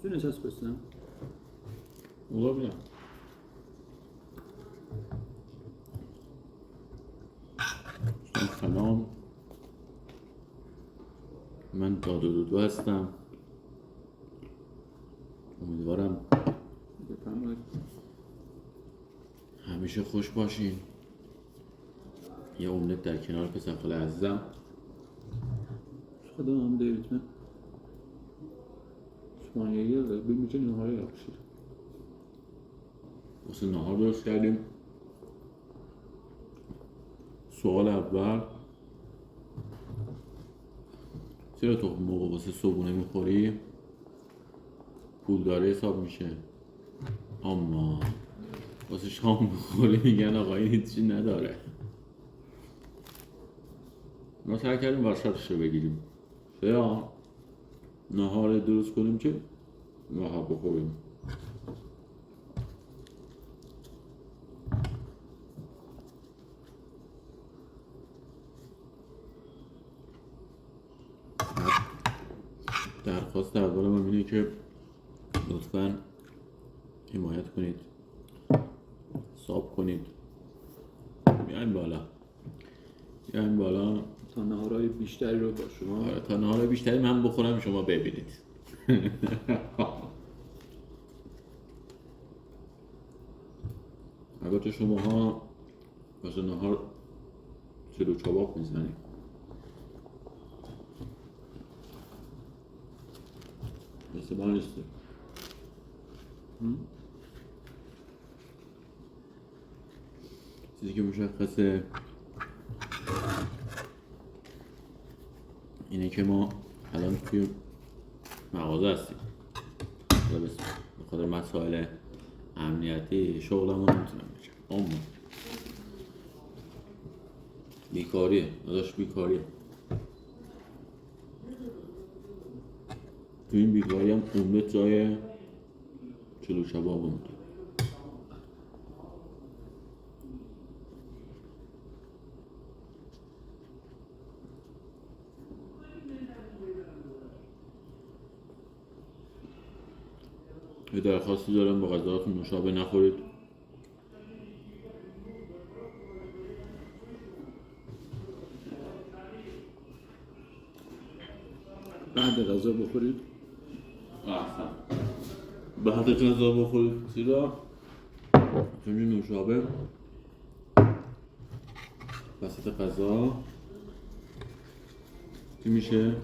Suyunu koysun. Olabilir. سلام من دادو هستم. امیدوارم بفرمایید. همیشه خوش باشین. یه املت در کنار پسر خاله عزیزم. خدا هم دیوید اسپانیایی رو بمیشه نهاری بخشید. واسه نهار درست کردیم. سوال اول چرا تو موقع واسه صبحونه میخوری پولداری حساب میشه، اما واسه شام میخوری میگن آقا این هیچی نداره. ما سعی کردیم وسطش رو بگیریم، یا نهار درست کنیم که نهار بخوریم. درخواست اول من اینه که لطفاً حمایت کنید، ساب کنید، بیاین بالا تا نهارهای بیشتری رو با شما تا نهار بیشتری من بخورم شما ببینید. البته شما ها واسه نهار چلو چاباق میزنید. مثل من نیسته. چیزی که مشخصه اینه که ما الان توی مغازه هستیم. به خاطر مسائل امنیتی شغلمون نمیتونم بشم. اما بیکاریه، بیکاریه. تو این بیکاری هم املت جای چلو کباب بود. یه درخواستی دارم با غذاهاتون مشابه نخورید. بعد غذا بخورید. احسن. بعد غذا بخورید چرا؟ چون نوشابه وسط غذا چی میشه؟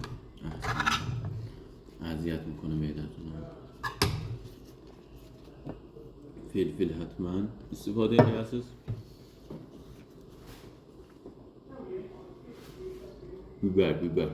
اذیت میکنه معدتون. فلفل حتما استفاده اساس. بیبر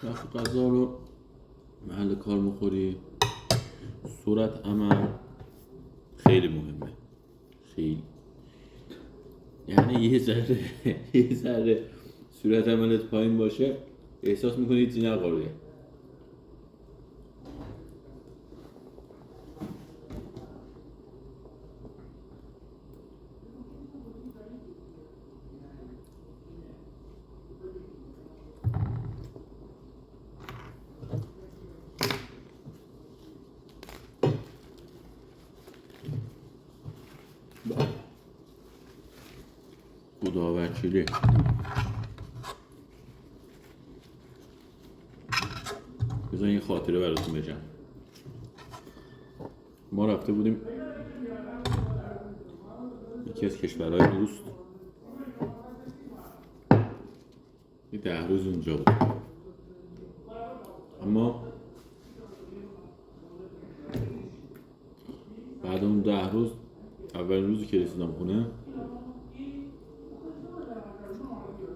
وقتی غذا رو محل کار میخوری صورت عمل خیلی مهمه، خیلی. یعنی یه ذره صورت عملت پایین باشه احساس میکنی چیزی نخوردی. خدا وکیلی. بذار این خاطره براتون بگم. ما رفته بودیم یکی از کشورهای دوست، یه 10 روز اونجا بود. اما بعد اون 10 روز اولین روزی که رسیدم خونه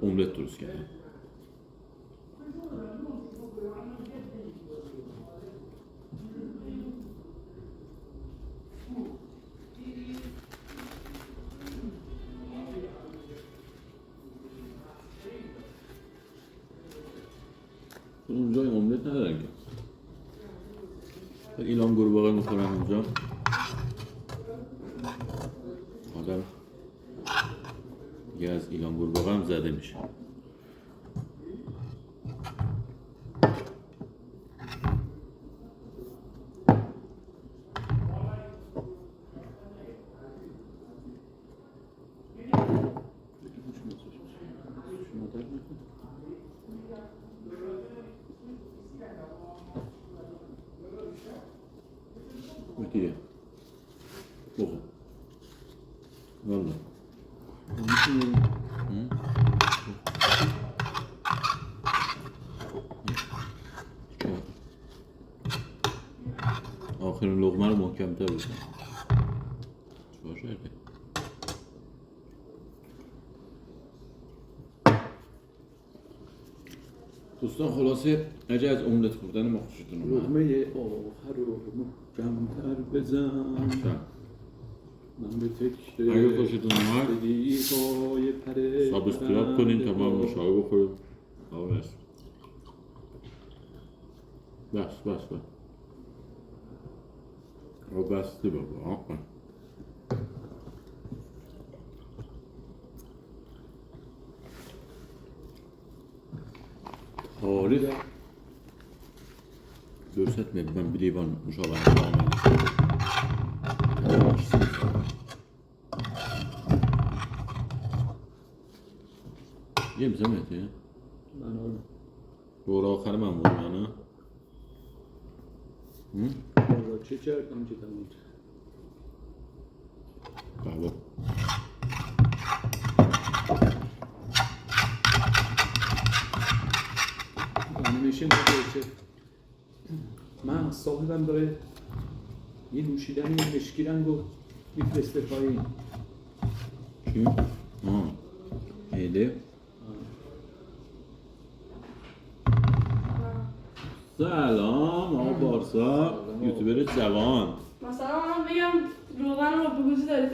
املت درست کردم. چون اونجا املت ندارن که. ایلان قورباغه میخورن اونجا. آدم یه از ایلان قورباغه هم زده میشه. دیگه بخور والا آخرین لقمه رو محکم‌تر بزن. چهار شده. دوستان خلاصه اجازه از املت خوردن ما خوشتون اومد. لقمه آخر رو محکم‌تر بزن. من به فکر اگه خوشتون اومد دیگای پره سابسکرایب کنین تا ما مشاهده بخوریم. بس بستی بابا. تاریخ Gösterme ben biliyorum müşavir devam Yem Samet ya. من آره دور آخر من بود نه. بابا چه کردم که تموم بابا. انیمیشن چه من صاحبم داره یه نوشیدنی مشکی رنگو میفرسته پایین. Kim? Neydi? سلام آقا بارسا یوتیوبر جوان مثلا من بگم روغن رو به گوزی داری